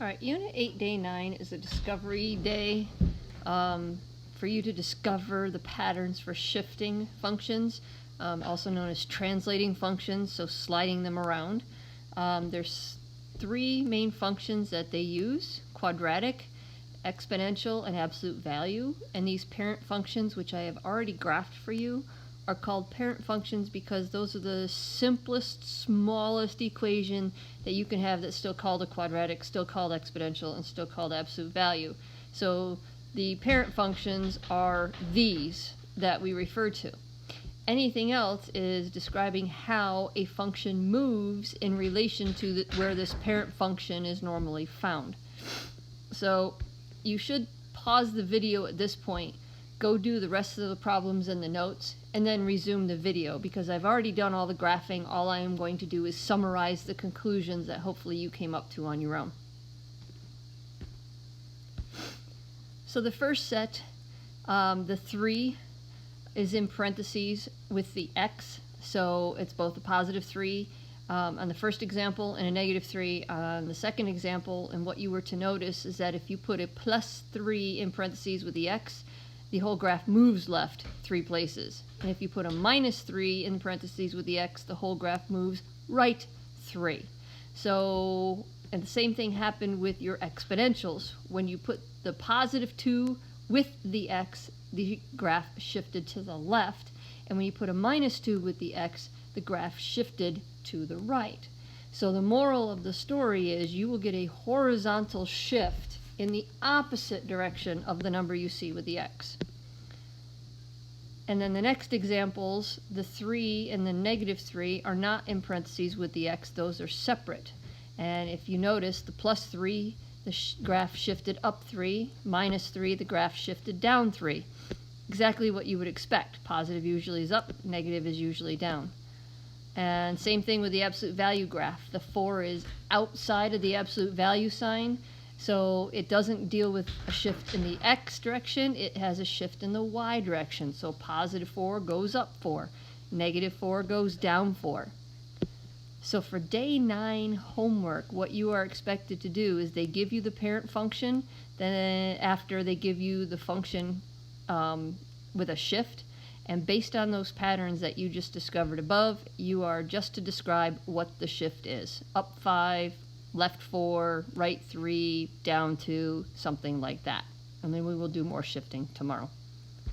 All right, Unit 8, Day 9 is a discovery day for you to discover the patterns for shifting functions, also known as translating functions, so sliding them around. There's three main functions that they use: quadratic, exponential, and absolute value. And these parent functions, which I have already graphed for you, are called parent functions because those are the simplest, smallest equation that you can have that's still called a quadratic, still called exponential, and still called absolute value. So the parent functions are these that we refer to. Anything else is describing how a function moves in relation to where this parent function is normally found. So you should pause the video at this point, go do the rest of the problems in the notes, and then resume the video, because I've already done all the graphing. All I am going to do is summarize the conclusions that hopefully you came up to on your own. So the first set, the 3 is in parentheses with the x, so it's both a positive 3 on the first example and a negative 3 on the second example. And what you were to notice is that if you put a plus 3 in parentheses with the x, the whole graph moves left 3 places. And if you put a minus 3 in parentheses with the x, the whole graph moves right 3. So, and the same thing happened with your exponentials. When you put the positive 2 with the x, the graph shifted to the left. And when you put a minus 2 with the x, the graph shifted to the right. So the moral of the story is you will get a horizontal shift in the opposite direction of the number you see with the x. And then the next examples, the 3 and the negative 3 are not in parentheses with the x. Those are separate. And if you notice, the plus 3, the graph shifted up 3, minus 3, the graph shifted down 3. Exactly what you would expect. Positive usually is up, negative is usually down. And same thing with the absolute value graph. The 4 is outside of the absolute value sign, so it doesn't deal with a shift in the x direction, it has a shift in the y direction. So positive 4 goes up 4, negative 4 goes down 4. So for day 9 homework, what you are expected to do is they give you the parent function, then after they give you the function with a shift, and based on those patterns that you just discovered above, you are just to describe what the shift is. Up 5, left 4, right 3, down 2, something like that. And then we will do more shifting tomorrow.